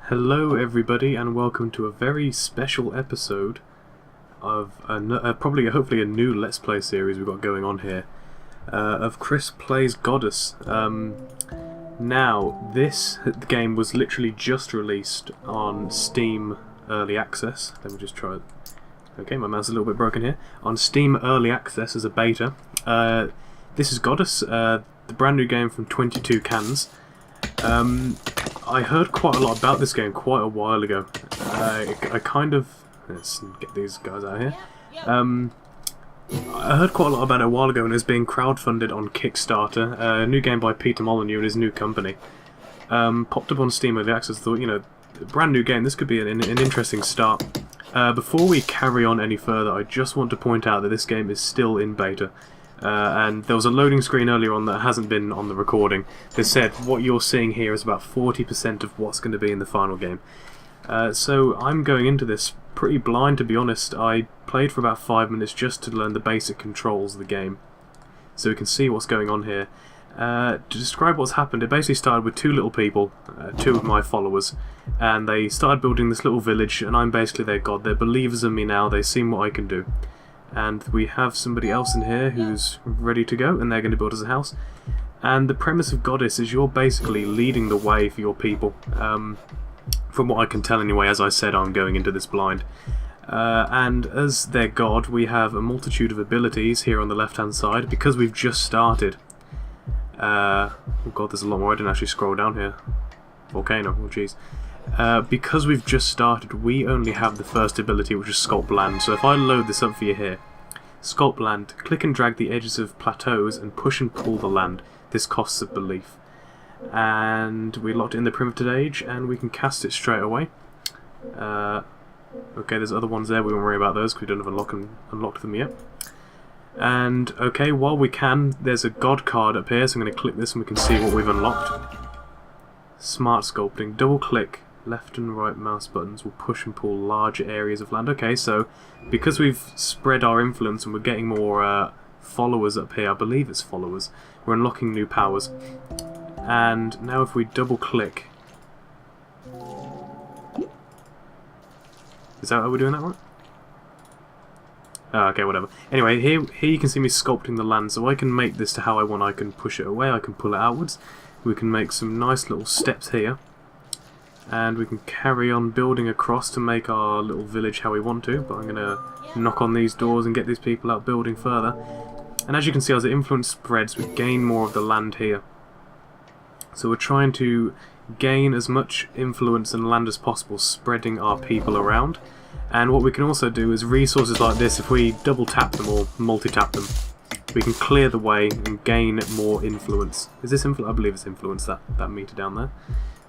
Hello everybody and welcome to a very special episode of hopefully a new Let's Play series we've got going on here of Chris Plays Godus. Now this game was literally just released on Steam Early Access. Let me just try it. Okay, my mouse is a little bit broken here. On Steam Early Access as a beta. This is Godus, the brand new game from 22 Cans. I heard quite a lot about this game quite a while ago. I kind of... Let's get these guys out here. I heard quite a lot about it a while ago and it was being crowdfunded on Kickstarter. A new game by Peter Molyneux and his new company. Popped up on Steam Early Access, thought, you know, brand new game, this could be an interesting start. Before we carry on any further, I just want to point out that this game is still in beta. And there was a loading screen earlier on that hasn't been on the recording. They said what you're seeing here is about 40% of what's going to be in the final game. So I'm going into this pretty blind, to be honest. I played for about 5 minutes just to learn the basic controls of the game, so we can see what's going on here. To describe what's happened, it basically started with two little people, two of my followers, and they started building this little village, and I'm basically their god. They're believers in me now, they've seen what I can do. And we have somebody else in here who's ready to go, and they're going to build us a house. And the premise of Godus is you're basically leading the way for your people. From what I can tell anyway, as I said, I'm going into this blind. And as their god, we have a multitude of abilities here on the left hand side, because we've just started. Oh god, there's a lot more. I didn't actually scroll down here. Volcano, oh jeez. Because we've just started, we only have the first ability, which is Sculpt Land. So if I load this up for you here, Sculpt Land, click and drag the edges of plateaus and push and pull the land. This costs a belief. And we locked it in the primitive age, and we can cast it straight away. Okay, there's other ones there, we won't worry about those because we don't have unlocked them yet. And okay, while we can, there's a god card up here, so I'm going to click this and we can see what we've unlocked. Smart sculpting, double click. Left and right mouse buttons will push and pull larger areas of land. Okay, so because we've spread our influence and we're getting more followers up here, I believe it's followers, we're unlocking new powers. And now if we double click... Is that how we're doing that right? Oh, okay, whatever. Anyway, here you can see me sculpting the land, so I can make this to how I want. I can push it away, I can pull it outwards. We can make some nice little steps here. And we can carry on building across to make our little village how we want to, but I'm going to knock on these doors and get these people out building further. And as you can see, as the influence spreads, we gain more of the land here. So we're trying to gain as much influence and land as possible, spreading our people around. And what we can also do is resources like this, if we double tap them or multi-tap them, we can clear the way and gain more influence. Is this influence? I believe it's influence, that meter down there.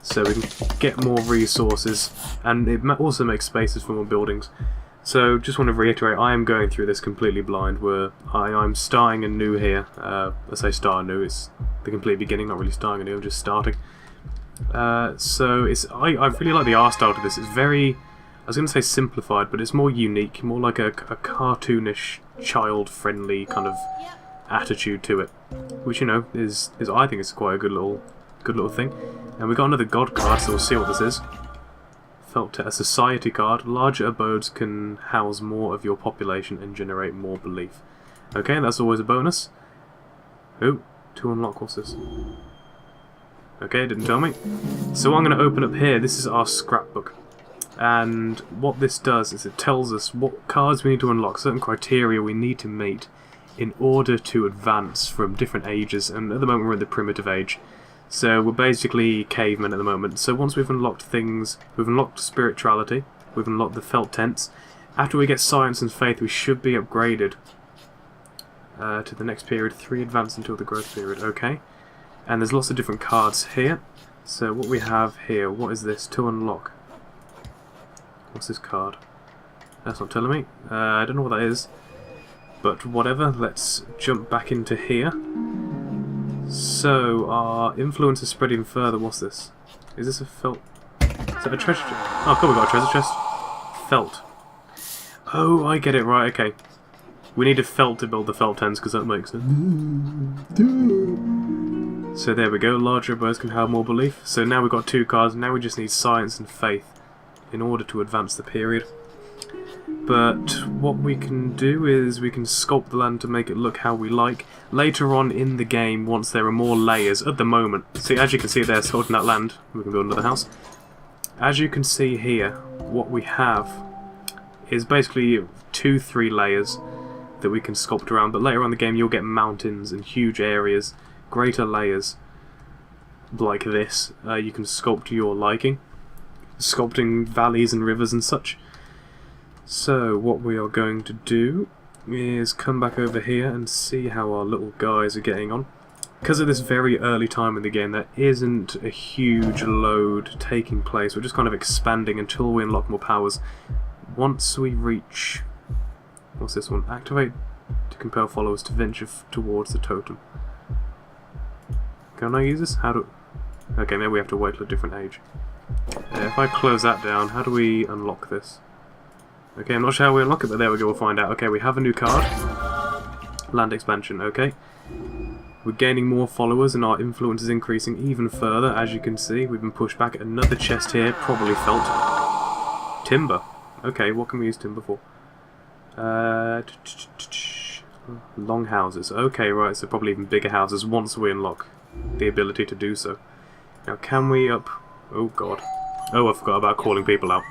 So we can get more resources, and it also makes spaces for more buildings. So just want to reiterate, I am going through this completely blind. I'm starting anew here. I say start anew, it's the complete beginning, not really starting anew, I'm just starting. So I really like the art style to this. It's very, I was going to say simplified, but it's more unique, more like a cartoonish, child-friendly kind of attitude to it, which, you know, is I think is quite a good little thing. And we got another god card, so we'll see what this is. Felt a society card. Larger abodes can house more of your population and generate more belief. Okay, that's always a bonus. Oh, to unlock, what's this? Okay, didn't tell me. So I'm going to open up here. This is our scrapbook. And what this does is it tells us what cards we need to unlock, certain criteria we need to meet in order to advance from different ages. And at the moment we're in the primitive age. So we're basically cavemen at the moment. So once we've unlocked things, we've unlocked spirituality, we've unlocked the felt tents. After we get science and faith, we should be upgraded to the next period. 3 advance until the growth period. Okay. And there's lots of different cards here. So what we have here, what is this? To unlock. What's this card? That's not telling me. I don't know what that is. But whatever, let's jump back into here. So, our influence is spreading further. What's this? Is this a felt? Is that a treasure chest? Oh, cool, we got a treasure chest. Felt. Oh, I get it, right, okay. We need a felt to build the felt tents, because that makes sense. So there we go, larger bows can have more belief. So now we've got 2 cards, now we just need science and faith in order to advance the period. But what we can do is we can sculpt the land to make it look how we like. Later on in the game, once there are more layers, at the moment, see, as you can see there, sculpting that land, we can build another house. As you can see here, what we have is basically 2-3 layers that we can sculpt around, but later on in the game you'll get mountains and huge areas, greater layers like this. You can sculpt to your liking, sculpting valleys and rivers and such. So what we are going to do is come back over here and see how our little guys are getting on. Because of this very early time in the game, there isn't a huge load taking place. We're just kind of expanding until we unlock more powers. Once we reach... what's this one? Activate to compel followers to venture towards the totem. Can I use this? How do... okay, maybe we have to wait till a different age. If I close that down, how do we unlock this? Okay, I'm not sure how we unlock it, but there we go, we'll find out. Okay, we have a new card. Land expansion, okay. We're gaining more followers and our influence is increasing even further, as you can see. We've been pushed back. Another chest here, probably felt. Timber. Okay, what can we use timber for? Long houses. Okay, right, so probably even bigger houses once we unlock the ability to do so. Now, can we up... oh, God. Oh, I forgot about calling people out.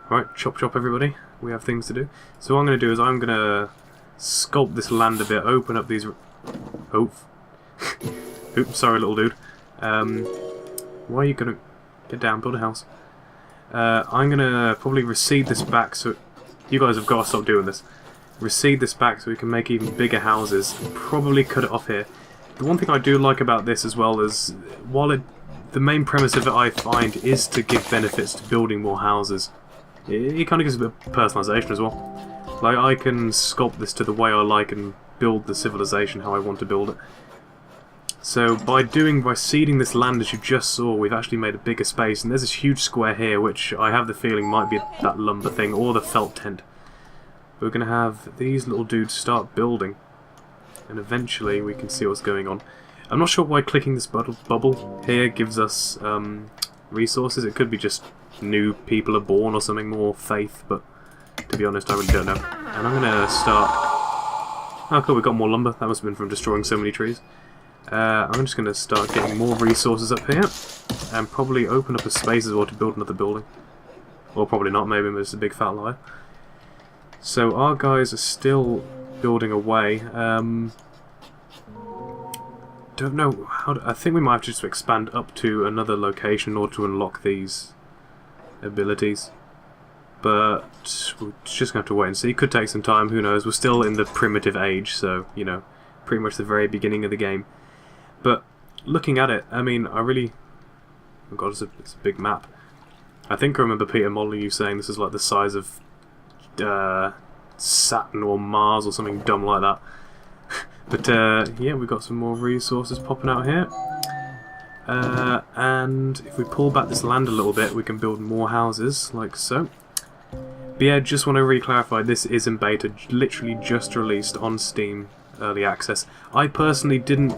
Right, chop chop everybody. We have things to do. So what I'm going to do is I'm going to sculpt this land a bit, open up these... oh. Oops, sorry little dude. Why are you going to... get down, build a house. I'm going to probably recede this back so... you guys have got to stop doing this. Recede this back so we can make even bigger houses. Probably cut it off here. The one thing I do like about this as well is, while the main premise of it I find is to give benefits to building more houses, it kind of gives a bit of personalisation as well. Like, I can sculpt this to the way I like and build the civilization how I want to build it. So by seeding this land, as you just saw, we've actually made a bigger space, and there's this huge square here which I have the feeling might be that lumber thing or the felt tent. We're going to have these little dudes start building, and eventually we can see what's going on. I'm not sure why clicking this bubble here gives us resources. It could be just new people are born or something, more faith, but to be honest I really don't know. And I'm going to start... oh cool, we got more lumber. That must have been from destroying so many trees. I'm just going to start getting more resources up here, and probably open up a space as well to build another building. Or probably not, maybe I'm just a big fat liar. So our guys are still building away. Don't know how to, I think we might have to just expand up to another location in order to unlock these abilities. But we're just going to have to wait and see. It could take some time, who knows. We're still in the primitive age, so, you know, pretty much the very beginning of the game. But looking at it, I mean, I really... oh god, it's a big map. I think I remember Peter Molyneux saying this is like the size of Saturn or Mars or something dumb like that. But yeah, we've got some more resources popping out here. And if we pull back this land a little bit, we can build more houses, like so. But yeah, just want to re-clarify, this is in beta, literally just released on Steam Early Access. I personally didn't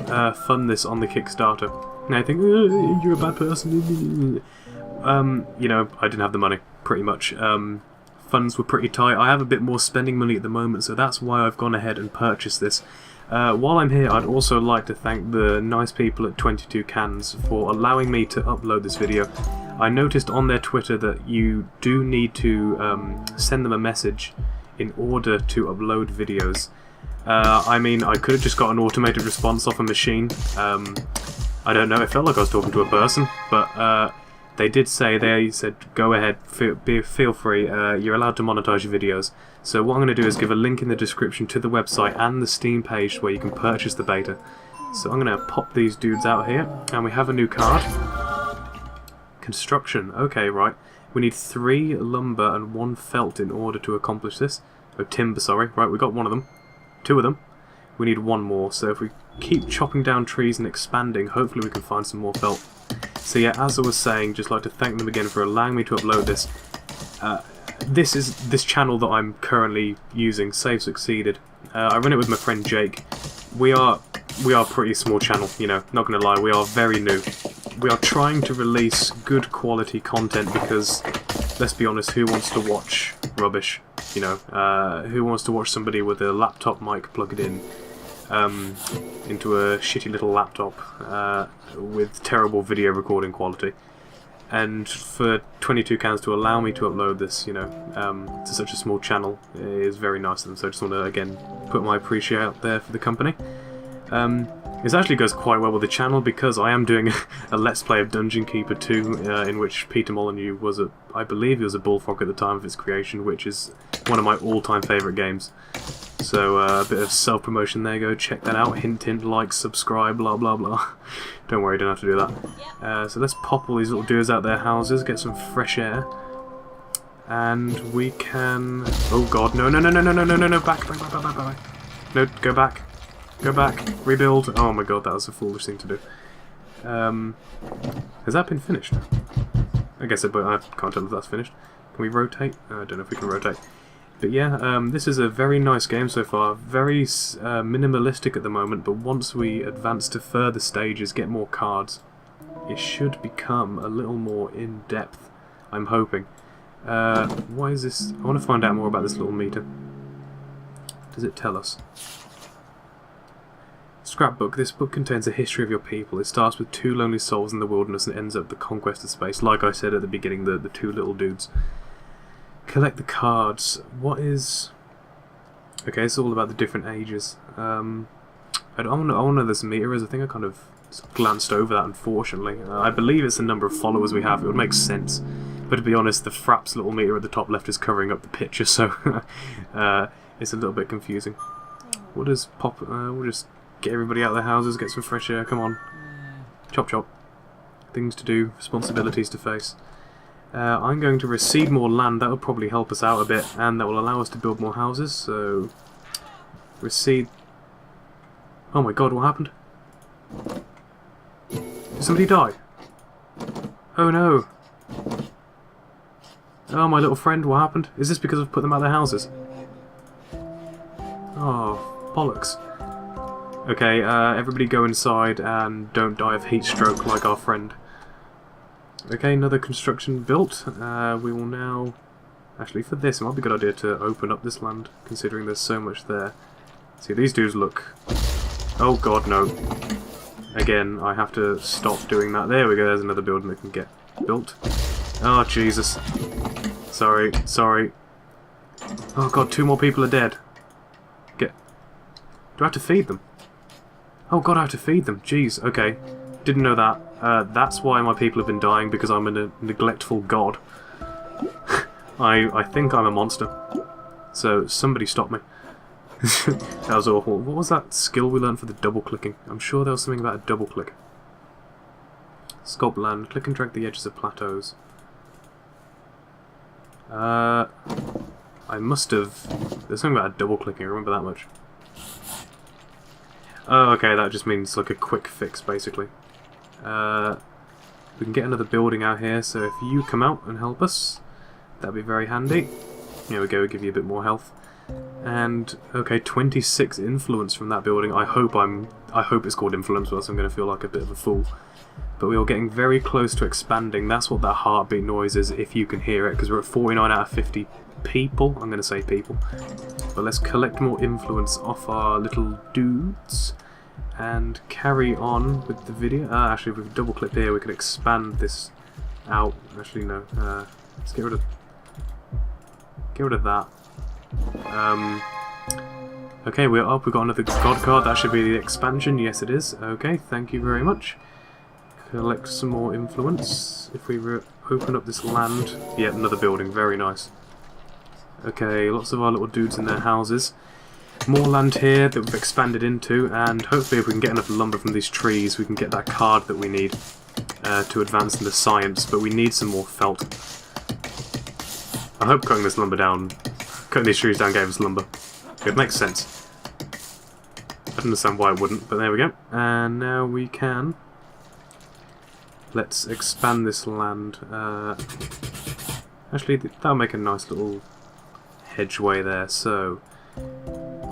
fund this on the Kickstarter. Now I think, you're a bad person. You know, I didn't have the money, pretty much. Funds were pretty tight. I have a bit more spending money at the moment, so that's why I've gone ahead and purchased this. While I'm here, I'd also like to thank the nice people at 22 Cans for allowing me to upload this video. I noticed on their Twitter that you do need to send them a message in order to upload videos. I mean, I could have just got an automated response off a machine. I don't know, it felt like I was talking to a person, but they did say, they said, go ahead, feel free, you're allowed to monetize your videos. So what I'm going to do is give a link in the description to the website and the Steam page where you can purchase the beta. So I'm going to pop these dudes out here, and we have a new card. Construction, okay, right. We need 3 lumber and 1 felt in order to accomplish this. Oh, timber, sorry. Right, we got 1 of them. 2 of them. We need 1 more, so if we keep chopping down trees and expanding, hopefully we can find some more felt. So yeah, as I was saying, just like to thank them again for allowing me to upload this. This is this channel that I'm currently using, Save Succeeded. I run it with my friend Jake. We are we are a pretty small channel, you know, not going to lie, we are very new. We are trying to release good quality content because, let's be honest, who wants to watch rubbish? You know, who wants to watch somebody with a laptop mic plugged in into a shitty little laptop with terrible video recording quality? And for 22 cans to allow me to upload this, you know, to such a small channel is very nice of them. So I just want to, again, put my appreciation out there for the company. This actually goes quite well with the channel because I am doing a Let's Play of Dungeon Keeper 2 in which Peter Molyneux was I believe he was a bullfrog at the time of its creation, which is one of my all-time favourite games. So a bit of self-promotion there, go check that out, hint hint, like, subscribe, blah blah blah. Don't worry, you don't have to do that. So let's pop all these little dudes out their houses, get some fresh air. And we can... Oh god, no, no, no, no, no, no, no, no, no, back. No, go back. Go back, rebuild. Oh my god, that was a foolish thing to do. Has that been finished? I guess but I can't tell if that's finished. Can we rotate? I don't know if we can rotate. But yeah, this is a very nice game so far. Very minimalistic at the moment, but once we advance to further stages, get more cards, it should become a little more in-depth, I'm hoping. Why is this? I want to find out more about this little meter. Does it tell us? Scrapbook. This book contains a history of your people. It starts with 2 lonely souls in the wilderness and ends up with the conquest of space. Like I said at the beginning, the 2 little dudes. Collect the cards. What is... Okay, it's all about the different ages. I don't know this meter is. I think I kind of glanced over that, unfortunately. I believe it's the number of followers we have. It would make sense. But to be honest, the Fraps little meter at the top left is covering up the picture, so it's a little bit confusing. What does pop... we'll just get everybody out of their houses, get some fresh air, come on. Chop chop. Things to do, responsibilities to face. I'm going to recede more land, that will probably help us out a bit, and that will allow us to build more houses, so... Recede... Oh my god, what happened? Did somebody die? Oh no! Oh, my little friend, what happened? Is this because I've put them out of their houses? Oh, bollocks. Okay, everybody go inside and don't die of heat stroke like our friend. Okay, another construction built. We will now... Actually, for this, it might be a good idea to open up this land, considering there's so much there. See, these dudes look... Oh god, no. Again, I have to stop doing that. There we go, there's another building that can get built. Oh, Jesus. Sorry, sorry. Oh god, 2 more people are dead. Do I have to feed them? Oh god, I have to feed them. Jeez, okay. Didn't know that. That's why my people have been dying, because I'm a neglectful god. I think I'm a monster. So, somebody stop me. That was awful. What was that skill we learned for the double clicking? I'm sure there was something about a double click. Sculpt Land. Click and drag the edges of plateaus. I must have... There's something about a double clicking, I remember that much. Oh, okay, that just means like a quick fix, basically. We can get another building out here, so if you come out and help us, that'd be very handy. Here we go, give you a bit more health. And, okay, 26 influence from that building. I hope it's called influence, or else I'm going to feel like a bit of a fool. But we are getting very close to expanding. That's what that heartbeat noise is, if you can hear it, because we're at 49 out of 50 people. I'm going to say people. But let's collect more influence off our little dudes and carry on with the video. Actually, if we double click here, we can expand this out. Actually, no. Let's get rid of that. Okay, we're up. We've got another god card. That should be the expansion. Yes, it is. Okay, thank you very much. Collect some more influence. If we open up this land... Yeah, another building. Very nice. Okay, lots of our little dudes in their houses. More land here that we've expanded into, and hopefully if we can get enough lumber from these trees, we can get that card that we need to advance into science, but we need some more felt. I hope cutting these trees down gave us lumber. It makes sense. I don't understand why it wouldn't, but there we go. And now we can... Let's expand this land. Actually, that'll make a nice little hedgeway there, so...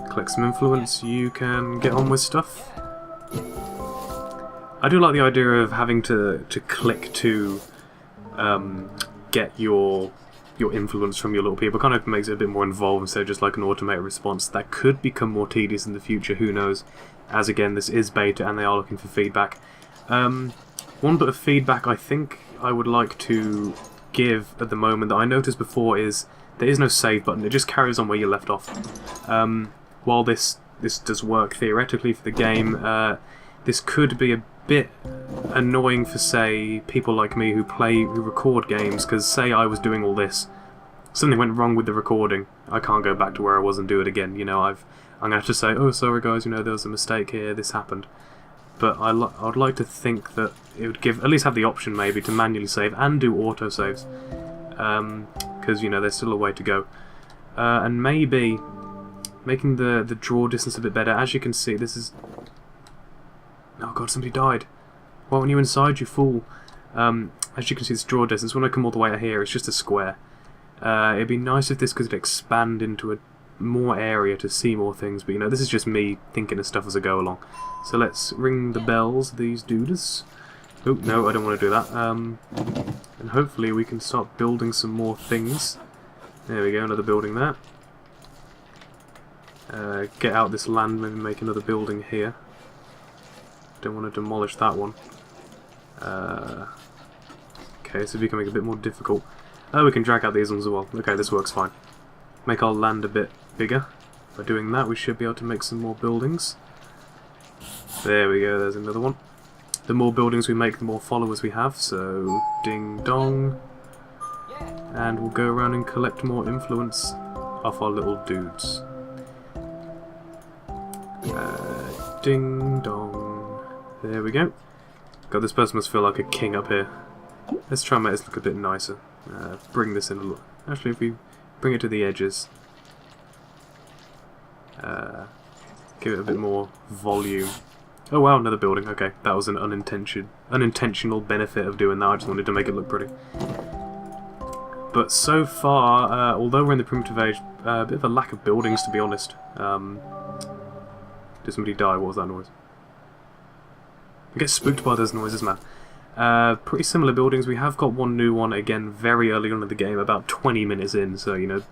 Collect some influence, you can get on with stuff. I do like the idea of having to click to get your influence from your little people. It kind of makes it a bit more involved instead of just like an automated response. That could become more tedious in the future, who knows, as again this is beta and they are looking for feedback. One bit of feedback I think I would like to give at the moment that I noticed before is there is no save button, it just carries on where you left off. While this does work theoretically for the game, this could be a bit annoying for, say, people like me who record games, because say I was doing all this, something went wrong with the recording, I can't go back to where I was and do it again, you know, I'm going to have to say, oh sorry guys, you know, there was a mistake here, this happened. But I'd like to think that it would at least have the option maybe to manually save and do autosaves, because you know there's still a way to go, and maybe making the draw distance a bit better. As you can see, this is, oh god, somebody died. Why weren't you inside, you fool? As you can see, this draw distance, when I come all the way out here, it's just a square. It'd be nice if this could expand into a more area to see more things, but you know, this is just me thinking of stuff as I go along. So let's ring the bells, these dudes. Oh, no, I don't want to do that. And hopefully we can start building some more things. There we go, another building there. Get out this land, maybe make another building here. Don't want to demolish that one. Okay, so it's becoming a bit more difficult. Oh, we can drag out these ones as well. Okay, this works fine. Make our land a bit bigger. By doing that, we should be able to make some more buildings. There we go, there's another one. The more buildings we make, the more followers we have, so ding dong. And we'll go around and collect more influence off our little dudes. Ding dong. There we go. God, this person must feel like a king up here. Let's try and make this look a bit nicer. Bring this in a little. Actually, if we bring it to the edges, give it a bit more volume. Oh wow, another building. Okay, that was an unintentional benefit of doing that. I just wanted to make it look pretty. But so far, although we're in the primitive age, a bit of a lack of buildings, to be honest. Did somebody die? What was that noise? I get spooked by those noises, man. Pretty similar buildings. We have got one new one, again, very early on in the game, about 20 minutes in, so, you know,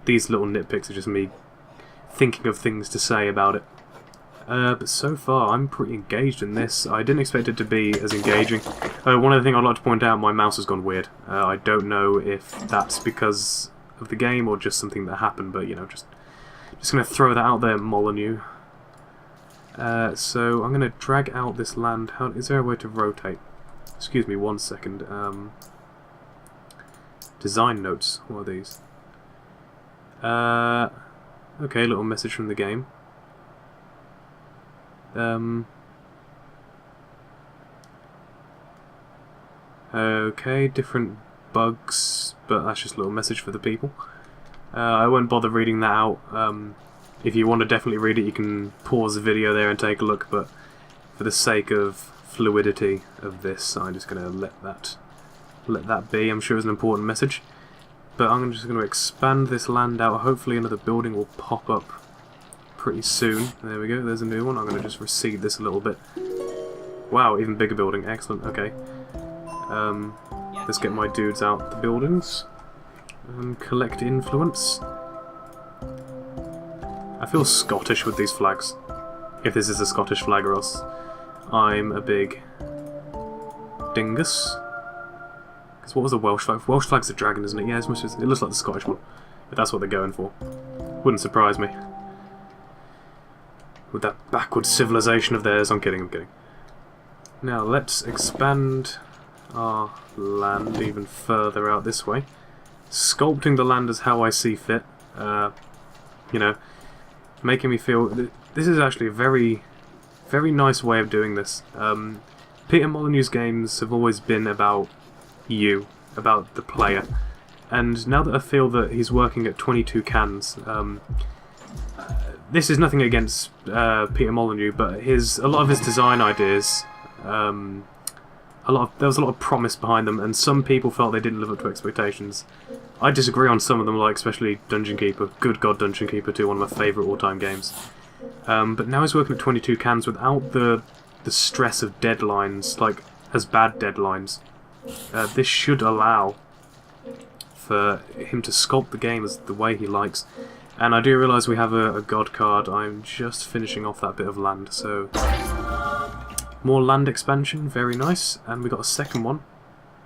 these little nitpicks are just me thinking of things to say about it. But so far, I'm pretty engaged in this. I didn't expect it to be as engaging. One other thing I'd like to point out, my mouse has gone weird. I don't know if that's because of the game or just something that happened, but, you know, just going to throw that out there, Molyneux. So I'm going to drag out this land. Is there a way to rotate? Excuse me, 1 second. Design notes. What are these? Okay, little message from the game. Okay, different bugs, but that's just a little message for the people. I won't bother reading that out. If you want to definitely read it, you can pause the video there and take a look, but for the sake of fluidity of this, I'm just going to let that be. I'm sure it's an important message. But I'm just going to expand this land out. Hopefully another building will pop up pretty soon. There we go, there's a new one. I'm going to just recede this a little bit. Wow, even bigger building. Excellent, okay. Let's get my dudes out the buildings and collect influence. I feel Scottish with these flags. If this is a Scottish flag, or else I'm a big dingus. Because what was the Welsh flag? Welsh flag's a dragon, isn't it? Yeah, it looks like the Scottish one. If that's what they're going for. Wouldn't surprise me. With that backward civilization of theirs. I'm kidding. Now let's expand our land even further out this way. Sculpting the land as how I see fit. You know, making me feel... This is actually a very nice way of doing this. Peter Molyneux's games have always been about you, about the player. And now that I feel that he's working at 22 cans, this is nothing against Peter Molyneux, but a lot of his design ideas, there was a lot of promise behind them, and some people felt they didn't live up to expectations. I disagree on some of them, like especially Dungeon Keeper. Good God, Dungeon Keeper 2, one of my favourite all-time games. But now he's working at 22 cans without the the stress of deadlines, like, as bad deadlines. This should allow for him to sculpt the game as the way he likes. And I do realise we have a god card. I'm just finishing off that bit of land, so more land expansion, very nice. And we got a second one,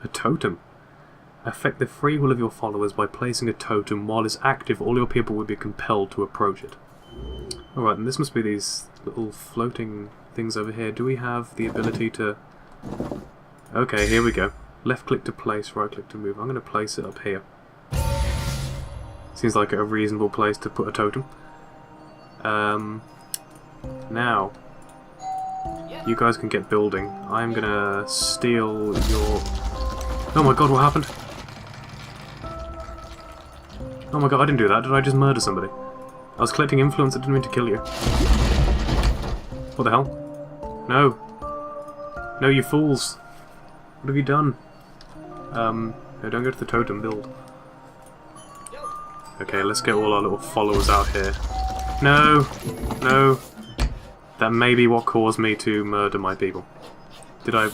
a totem. Affect the free will of your followers by placing a totem. While it's active, all your people will be compelled to approach it. Alright, and this must be these little floating things over here. Do we have the ability to... Okay, here we go. Left click to place, right click to move. I'm going to place it up here. Seems like a reasonable place to put a totem. Now, you guys can get building. I'm going to steal your... Oh my god, what happened? Oh my god, I didn't do that. Did I just murder somebody? I was collecting influence, I didn't mean to kill you. What the hell? No. No, you fools. What have you done? No, don't go to the totem, build. Okay, let's get all our little followers out here. No! No! That may be what caused me to murder my people. Did I...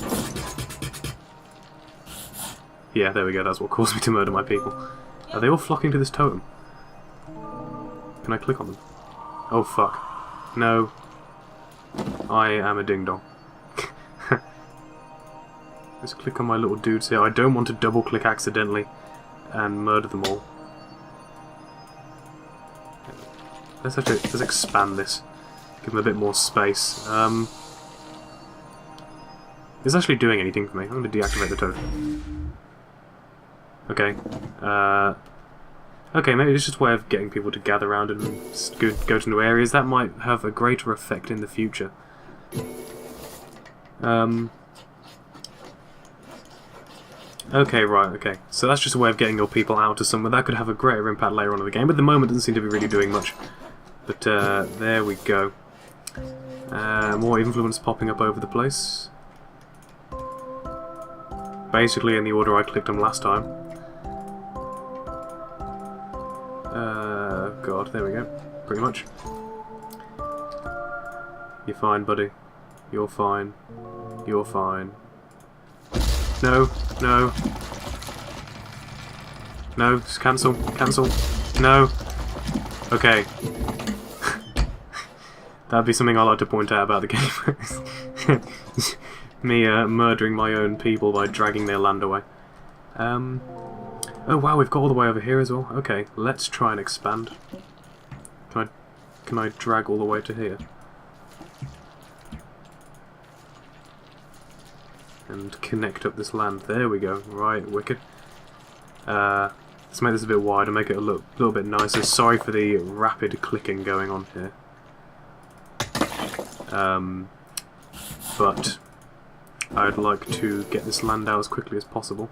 Yeah, there we go, that's what caused me to murder my people. Are they all flocking to this totem? Can I click on them? Oh fuck. No. I am a ding-dong. Let's click on my little dudes here. I don't want to double-click accidentally and murder them all. Let's expand this. Give them a bit more space. It's actually doing anything for me. I'm going to deactivate the totem. Okay. Okay, maybe it's just a way of getting people to gather around and go to new areas. That might have a greater effect in the future. Okay, right, okay. So that's just a way of getting your people out to somewhere. That could have a greater impact later on in the game, but at the moment it doesn't seem to be really doing much. But, there we go. More influence popping up over the place. Basically in the order I clicked them last time. God, there we go. Pretty much. You're fine, buddy. You're fine. You're fine. No, no. No, just cancel, cancel. No. Okay. That'd be something I like to point out about the game. Me murdering my own people by dragging their land away. Oh wow, we've got all the way over here as well. Okay, let's try and expand. Can I drag all the way to here? And connect up this land. There we go. Right, wicked. Let's make this a bit wider, make it a little bit nicer. Sorry for the rapid clicking going on here. But I'd like to get this land out as quickly as possible.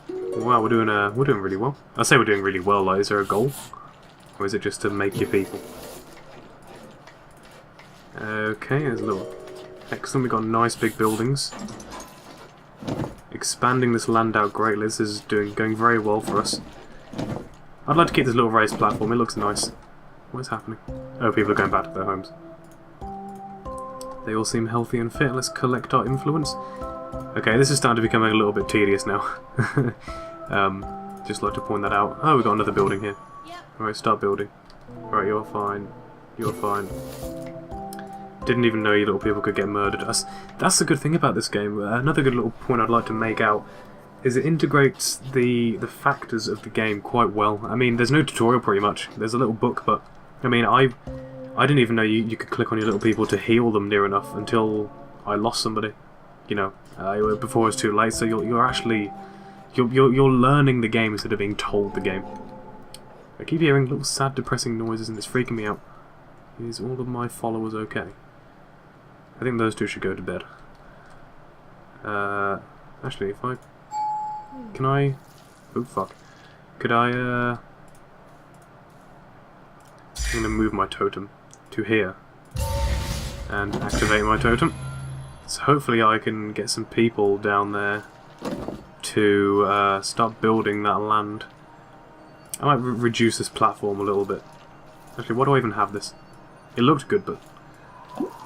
Wow, we're doing really well. I say we're doing really well. Like, is there a goal, or is it just to make your people? Okay, there's a little. Excellent. We've got nice big buildings. Expanding this land out greatly. This is going very well for us. I'd like to keep this little raised platform. It looks nice. What is happening? Oh, people are going back to their homes. They all seem healthy and fit. Let's collect our influence. Okay, this is starting to become a little bit tedious now. Just like to point that out. Oh, we've got another building here. Alright, start building. Alright, you're fine. You're fine. Didn't even know you little people could get murdered. That's the good thing about this game. Another good little point I'd like to make out is it integrates the factors of the game quite well. I mean, there's no tutorial pretty much. There's a little book, but I mean, I didn't even know you could click on your little people to heal them near enough until I lost somebody. You know, before it's too late. So you're actually you're learning the game instead of being told the game. I keep hearing little sad, depressing noises, and it's freaking me out. Is all of my followers okay? I think those two should go to bed. Actually, if I... Can I... Oh, fuck. Could I, I'm gonna move my totem to here. And activate my totem. So hopefully I can get some people down there to start building that land. I might reduce this platform a little bit. Actually, why do I even have this? It looked good, but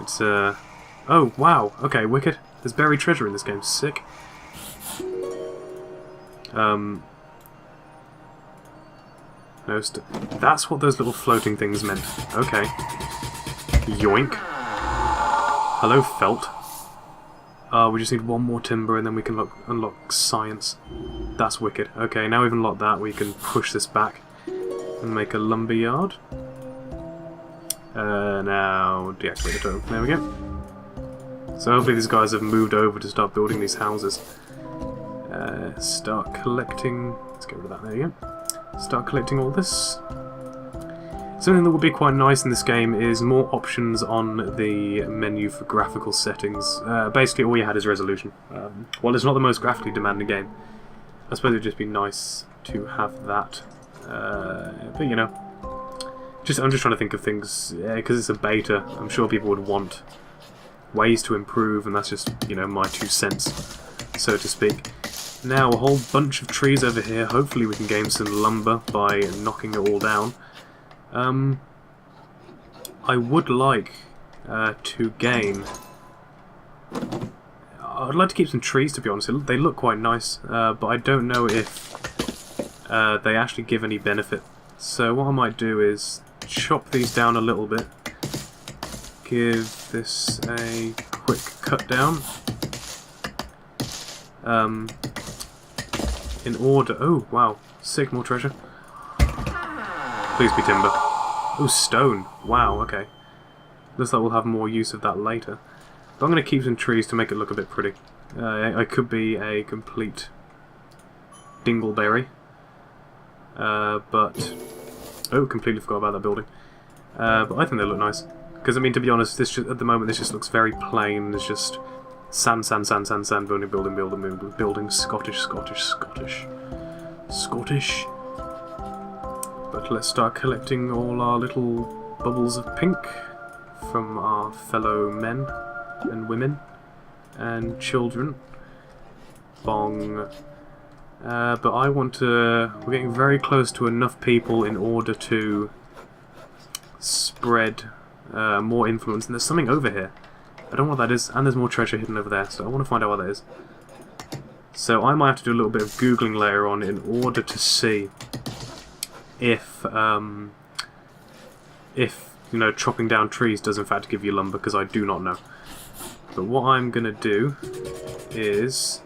it's Oh, wow. Okay, wicked. There's buried treasure in this game. Sick. No, that's what those little floating things meant. Okay. Yoink. Hello, felt. We just need one more timber and then we can unlock science. That's wicked. Okay, now we've unlocked that, we can push this back and make a lumber yard. Now deactivate the totem. There we go. So hopefully these guys have moved over to start building these houses. Start collecting... Let's get rid of that, there you go. Start collecting all this. Something that would be quite nice in this game is more options on the menu for graphical settings. Basically all you had is resolution. Well, it's not the most graphically demanding game. I suppose it would just be nice to have that. But you know, I'm just trying to think of things, because it's a beta, I'm sure people would want ways to improve, and that's just, you know, my 2 cents, so to speak. Now, a whole bunch of trees over here. Hopefully we can gain some lumber by knocking it all down. I would like to gain... I'd like to keep some trees, to be honest. They look quite nice, but I don't know if they actually give any benefit. So what I might do is chop these down a little bit. Give this a quick cut down. In order... Oh, wow. Sick, more treasure. Please be timber. Oh, stone. Wow, okay. Looks like we'll have more use of that later. But I'm going to keep some trees to make it look a bit pretty. I could be a complete dingleberry. But... Oh, completely forgot about that building. But I think they look nice. Because, I mean, to be honest, this just, at the moment this just looks very plain. There's just sand, sand, sand, sand, sand, building, building, building, building, building, Scottish, Scottish, Scottish, Scottish. But let's start collecting all our little bubbles of pink from our fellow men and women and children. Bong. But I want to... We're getting very close to enough people in order to spread more influence. And there's something over here. I don't know what that is. And there's more treasure hidden over there. So I want to find out what that is. So I might have to do a little bit of Googling later on in order to see if you know, chopping down trees does in fact give you lumber, because I do not know. But what I'm going to do is...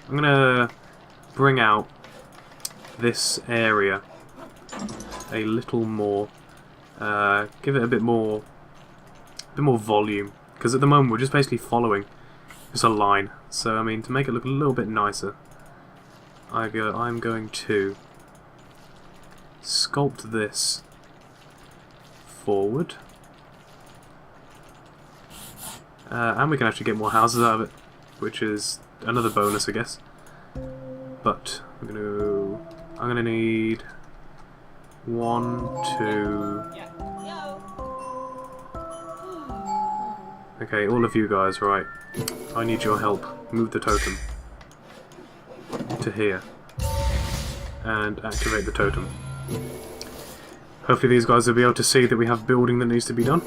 I'm going to bring out this area a little more, give it a bit more volume, because at the moment we're just basically following just a line. So I mean, to make it look a little bit nicer, I'm going to sculpt this forward, and we can actually get more houses out of it, which is another bonus, I guess. But I'm gonna need 1, 2. Okay, all of you guys, right? I need your help. Move the totem to here and activate the totem. Hopefully these guys will be able to see that we have building that needs to be done,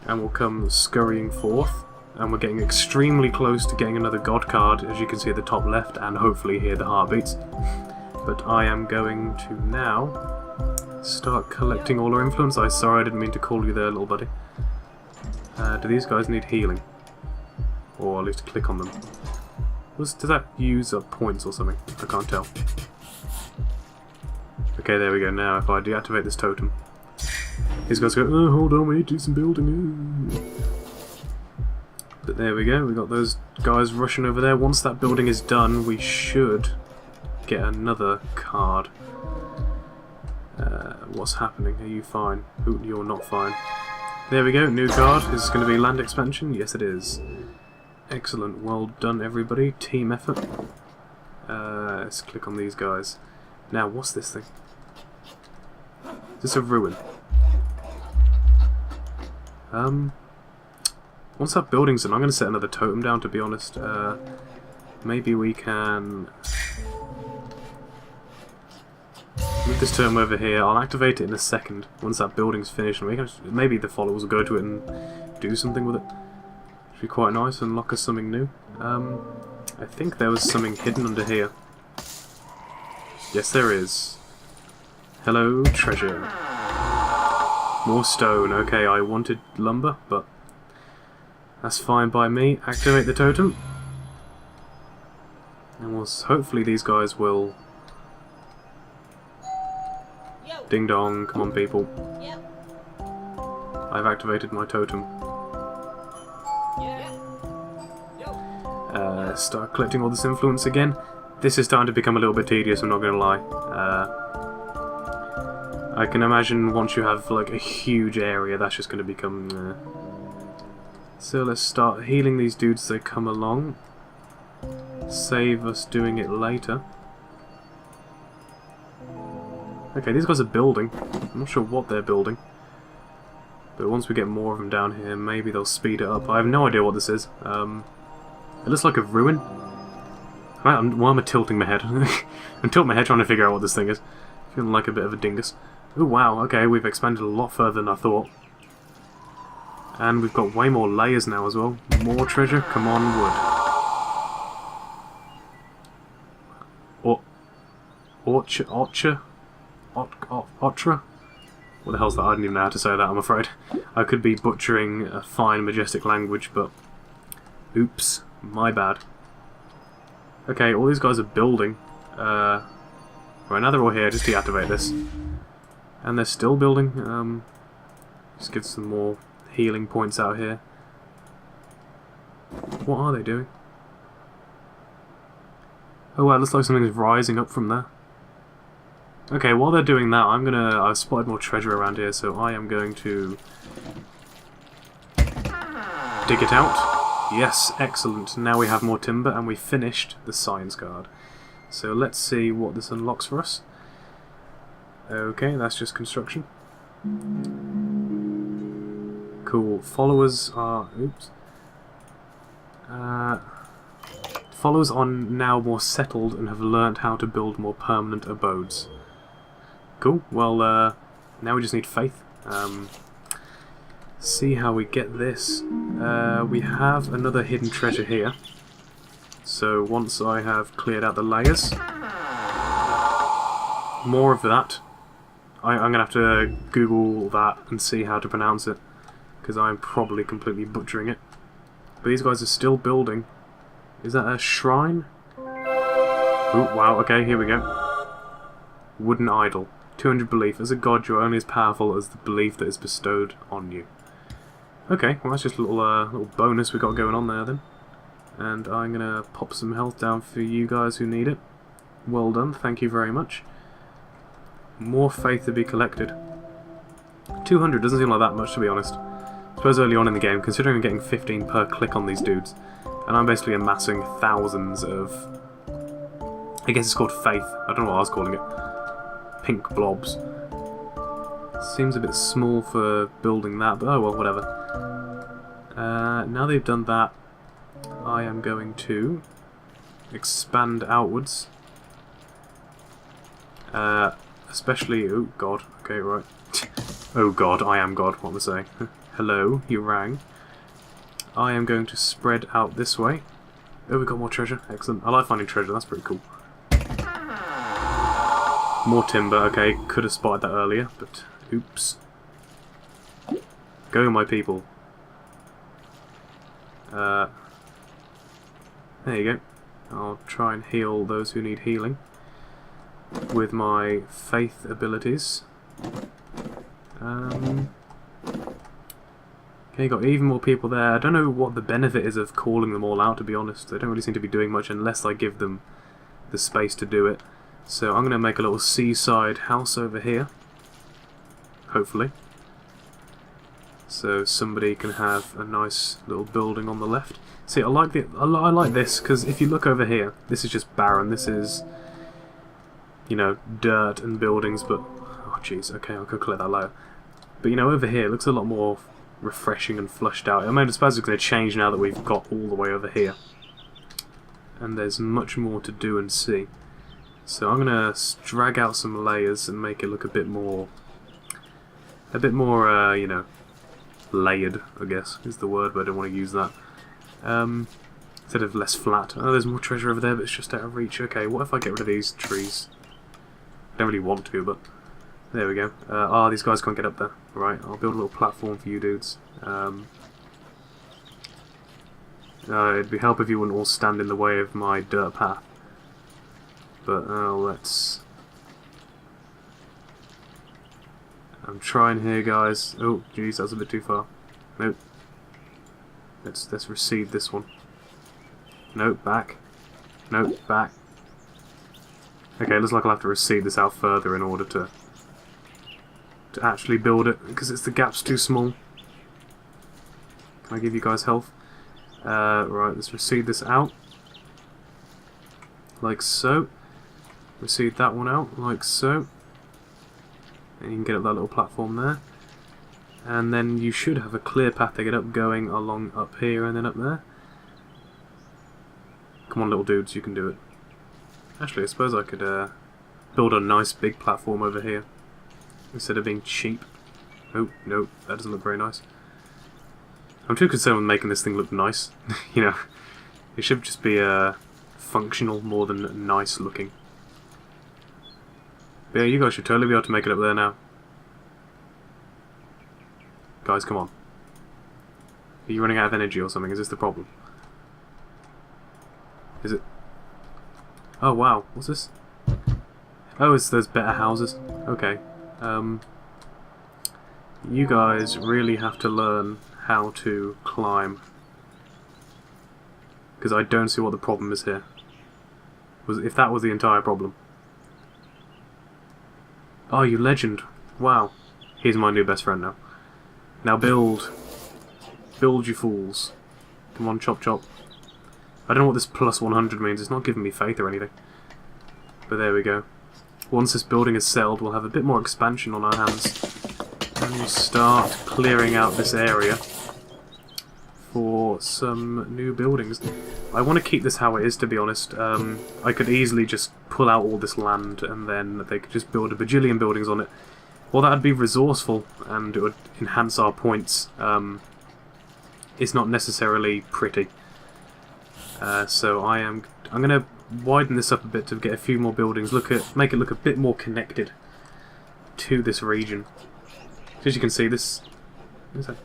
and will come scurrying forth. And we're getting extremely close to getting another god card, as you can see at the top left, and hopefully hear the heartbeats. But I am going to now start collecting all our influence. Sorry, I didn't mean to call you there, little buddy. Do these guys need healing? Or at least click on them. Does that use up points or something? I can't tell. Okay, there we go. Now, if I deactivate this totem, these guys go, oh, hold on, we need to do some building. But there we go, we got those guys rushing over there. Once that building is done, we should get another card. What's happening? Are you fine? Ooh, you're not fine. There we go, new card. Is this going to be land expansion? Yes, it is. Excellent, well done everybody. Team effort. Let's click on these guys. Now, what's this thing? Is this a ruin? Once that building's done, I'm going to set another totem down, to be honest. Maybe we can move this totem over here. I'll activate it in a second once that building's finished, and we can maybe the followers will go to it and do something with it. be quite nice, unlock us something new. I think there was something hidden under here. Yes, there is. Hello, treasure. More stone. Okay, I wanted lumber, but that's fine by me. Activate the totem. And hopefully these guys will... Ding dong, come on people. I've activated my totem. Start collecting all this influence again. This is starting to become a little bit tedious, I'm not going to lie. I can imagine once you have like a huge area, that's just going to become... So let's start healing these dudes as they come along. Save us doing it later. Okay, these guys are building. I'm not sure what they're building. But once we get more of them down here, maybe they'll speed it up. I have no idea what this is. It looks like a ruin. Why am I tilting my head? I'm tilting my head trying to figure out what this thing is. Feeling like a bit of a dingus. Oh wow, okay, we've expanded a lot further than I thought. And we've got way more layers now as well. More treasure, come on, wood. Otra? What the hell's that? I don't even know how to say that, I'm afraid. I could be butchering a fine, majestic language, but... Oops, my bad. Okay, all these guys are building. Right, now they're all here, just deactivate this. And they're still building. Just get some more healing points out here. What are they doing? Oh wow, it looks like something's rising up from there. Okay, while they're doing that, I've spotted more treasure around here, so I am going to dig it out. Yes, excellent. Now we have more timber, and we finished the science card. So let's see what this unlocks for us. Okay, that's just construction. Cool. Followers are... Oops. Followers are now more settled and have learnt how to build more permanent abodes. Cool. Well, now we just need faith. See how we get this. We have another hidden treasure here. So once I have cleared out the layers, more of that. I'm going to have to Google that and see how to pronounce it, because I'm probably completely butchering it. But these guys are still building. Is that a shrine? Oh, wow, okay, here we go. Wooden idol. 200 belief. As a god, you are only as powerful as the belief that is bestowed on you. Okay, well that's just a little bonus we got going on there then. And I'm going to pop some health down for you guys who need it. Well done, thank you very much. More faith to be collected. 200 doesn't seem like that much, to be honest. I suppose early on in the game, considering I'm getting 15 per click on these dudes, and I'm basically amassing thousands of... I guess it's called faith. I don't know what I was calling it. Pink blobs. Seems a bit small for building that, but oh well, whatever. Now they've done that, I am going to expand outwards. Especially... oh god, okay, right. Oh god, I am god, what am I saying? Hello, you rang. I am going to spread out this way. Oh, we got more treasure, excellent. I like finding treasure, that's pretty cool. More timber, okay, could have spotted that earlier, but oops. Go, my people. There you go. I'll try and heal those who need healing with my faith abilities. Okay, got even more people there. I don't know what the benefit is of calling them all out, to be honest. They don't really seem to be doing much unless I give them the space to do it. So I'm going to make a little seaside house over here. Hopefully. So somebody can have a nice little building on the left. See, I like this, because if you look over here, this is just barren. This is, you know, dirt and buildings, but... oh, jeez, okay, I'll go collect that later. But, you know, over here, it looks a lot more refreshing and flushed out. I mean, I suppose it's going to change now that we've got all the way over here. And there's much more to do and see. So I'm going to drag out some layers and make it look a bit more, you know, layered, I guess, is the word, but I don't want to use that. Instead of less flat. Oh, there's more treasure over there, but it's just out of reach. Okay, what if I get rid of these trees? Don't really want to, but there we go. These guys can't get up there. Right, I'll build a little platform for you dudes. It'd be helpful if you wouldn't all stand in the way of my dirt path. But let's... I'm trying here, guys. Oh, jeez, that's a bit too far. Nope. Let's recede this one. Nope, back. Nope, back. Okay, looks like I'll have to recede this out further in order to actually build it, because the gap's too small. Can I give you guys health? Right, let's recede this out. Like so. Recede that one out, like so. And you can get up that little platform there. And then you should have a clear path to get up, going along up here and then up there. Come on, little dudes, you can do it. Actually, I suppose I could build a nice big platform over here instead of being cheap. Oh, no, that doesn't look very nice. I'm too concerned with making this thing look nice. You know, it should just be functional more than nice looking. But yeah, you guys should totally be able to make it up there now. Guys, come on. Are you running out of energy or something? Is this the problem? Is it? Oh wow, what's this? Oh, it's those better houses. Okay. You guys really have to learn how to climb. Because I don't see what the problem is here. If that was the entire problem. Oh, you legend. Wow. He's my new best friend now. Now build. Build, you fools. Come on, chop chop. I don't know what this plus 100 means. It's not giving me faith or anything. But there we go. Once this building is settled, we'll have a bit more expansion on our hands. And we'll start clearing out this area for some new buildings. I want to keep this how it is, to be honest. I could easily just pull out all this land and then they could just build a bajillion buildings on it. Well, that would be resourceful and it would enhance our points. It's not necessarily pretty. So I'm going to widen this up a bit to get a few more buildings. Make it look a bit more connected to this region. As you can see, there's that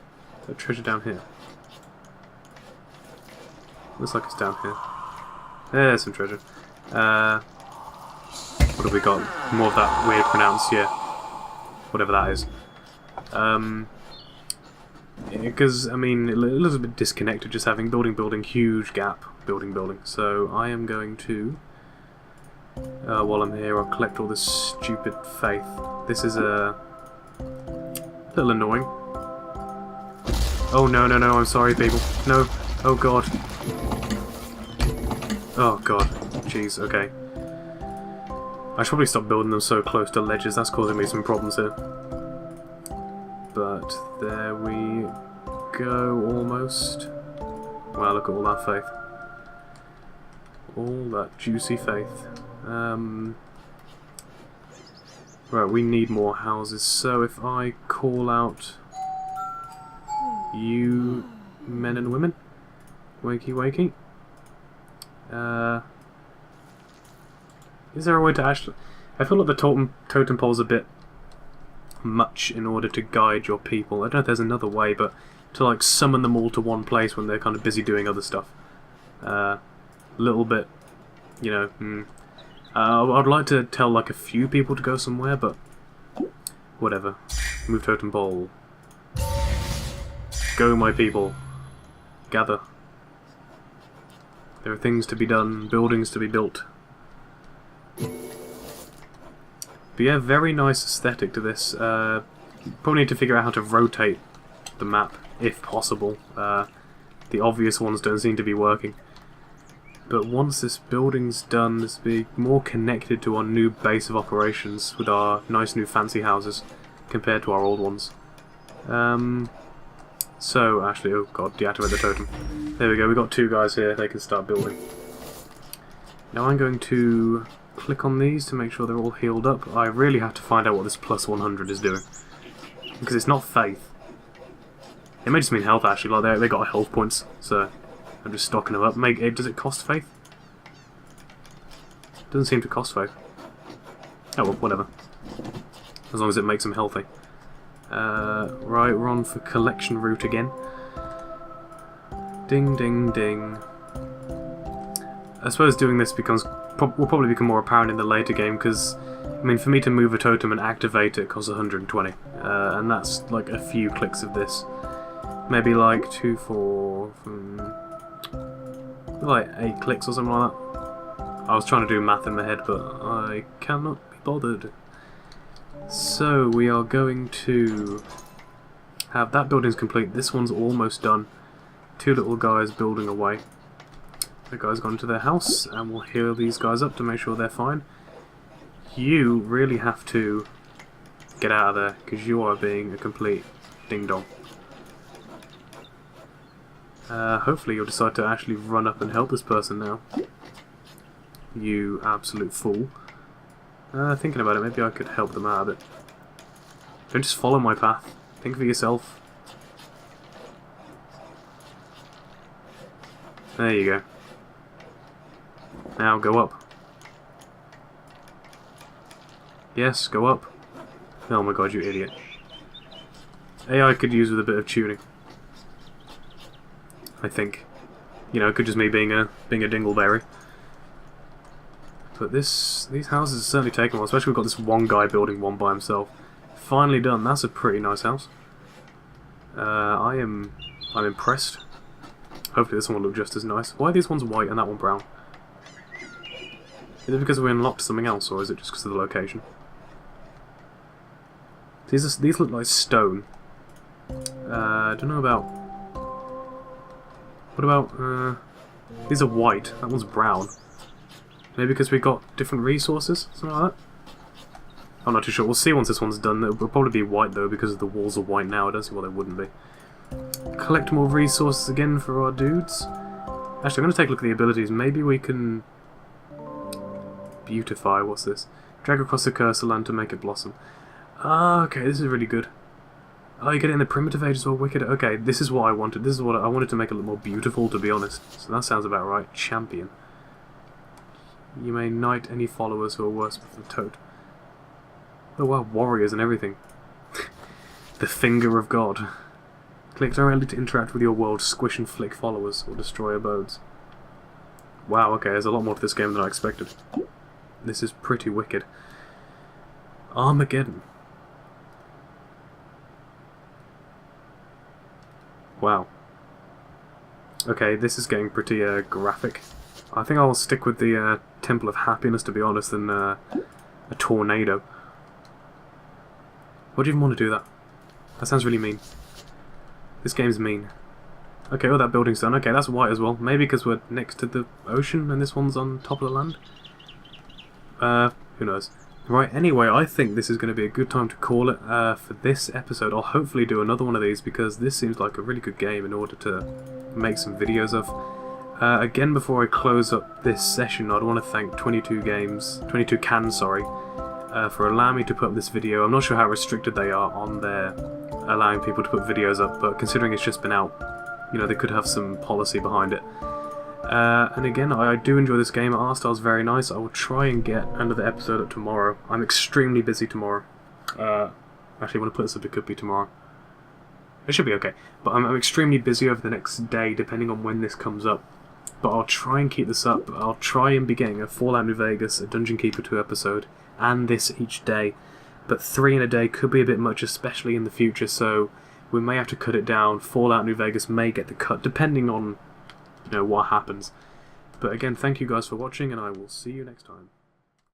treasure down here. Looks like it's down here. There's some treasure. What have we got? More of that weird pronounced, yeah. Whatever that is. Because, I mean, it looks a bit disconnected just having building, huge gap, building. So I am going to, while I'm here, I'll collect all this stupid faith. This is a little annoying. Oh no, I'm sorry people. No, oh god. Oh god, jeez, okay. I should probably stop building them so close to ledges, that's causing me some problems here. But there we go, almost. Wow, look at all that faith. All that juicy faith. Right, we need more houses, so if I call out you men and women, wakey wakey. Is there a way to actually... I feel like the totem pole's a bit much in order to guide your people. I don't know if there's another way, but to like summon them all to one place when they're kind of busy doing other stuff. A little bit, you know, I'd like to tell like a few people to go somewhere, but whatever. Move totem pole. Go, my people. Gather. There are things to be done, buildings to be built. But yeah, very nice aesthetic to this. Probably need to figure out how to rotate the map, if possible. The obvious ones don't seem to be working. But once this building's done, this will be more connected to our new base of operations with our nice new fancy houses compared to our old ones. So, actually, oh god, deactivate the totem. There we go, we've got two guys here, they can start building. Now I'm going to click on these to make sure they're all healed up. I really have to find out what this plus 100 is doing. Because it's not faith. It may just mean health, actually, like they got health points, so... I'm just stocking them up. Does it cost faith? Doesn't seem to cost faith. Oh well, whatever. As long as it makes them healthy. Right, we're on for collection route again. Ding, ding, ding. I suppose doing this will probably become more apparent in the later game, because, I mean, for me to move a totem and activate it costs 120, and that's like a few clicks of this. Maybe like 2, 4, like 8 clicks or something like that. I was trying to do math in my head, but I cannot be bothered. So we are going to have that building's complete. This one's almost done. 2 little guys building away. The guys gone to their house, and we'll heal these guys up to make sure they're fine. You really have to get out of there, because you are being a complete ding-dong. Hopefully you'll decide to actually run up and help this person now. You absolute fool. Thinking about it, maybe I could help them out a bit. Don't just follow my path. Think for yourself. There you go. Now go up. Yes, go up. Oh my god, you idiot. AI could use with a bit of tuning. I think. You know, it could just me being a dingleberry. But these houses are certainly taken well, especially we've got this one guy building one by himself. Finally done. That's a pretty nice house. I'm impressed. Hopefully this one will look just as nice. Why are these ones white and that one brown? Is it because we unlocked something else, or is it just because of the location? These look like stone. I don't know about... What about... these are white. That one's brown. Maybe because we got different resources? Something like that? I'm not too sure. We'll see once this one's done. It will probably be white though, because the walls are white now. I don't see why they wouldn't be. Collect more resources again for our dudes. Actually, I'm going to take a look at the abilities. Maybe we can... Beautify. What's this? Drag across the cursor land to make it blossom. Ah, okay, this is really good. Oh, you get it in the primitive age as well, wicked. Okay, this is what I wanted. This is what I wanted to make it look more beautiful, to be honest. So that sounds about right. Champion. You may knight any followers who are worse with the toad. Oh wow, warriors and everything. The finger of God. Click directly to interact with your world, squish and flick followers, or destroy abodes. Wow, okay, there's a lot more to this game than I expected. This is pretty wicked. Armageddon. Wow. Okay, this is getting pretty graphic. I think I'll stick with the Temple of Happiness, to be honest, than a tornado. Why do you even want to do that? That sounds really mean. This game's mean. Okay, oh, that building's done. Okay, that's white as well. Maybe because we're next to the ocean and this one's on top of the land? Who knows. Right, anyway, I think this is going to be a good time to call it for this episode. I'll hopefully do another one of these, because this seems like a really good game in order to make some videos of. Again, before I close up this session, I'd want to thank 22cans, for allowing me to put up this video. I'm not sure how restricted they are on their allowing people to put videos up, but considering it's just been out, you know, they could have some policy behind it. And again, I do enjoy this game. Art style's very nice. I will try and get another episode up tomorrow. I'm extremely busy tomorrow. Actually, when I put this up, it could be tomorrow. It should be okay. But I'm extremely busy over the next day, depending on when this comes up. But I'll try and keep this up. I'll try and be getting a Fallout New Vegas, a Dungeon Keeper 2 episode, and this each day. But 3 in a day could be a bit much, especially in the future, so we may have to cut it down. Fallout New Vegas may get the cut, depending on, you know, what happens. But again, thank you guys for watching, and I will see you next time.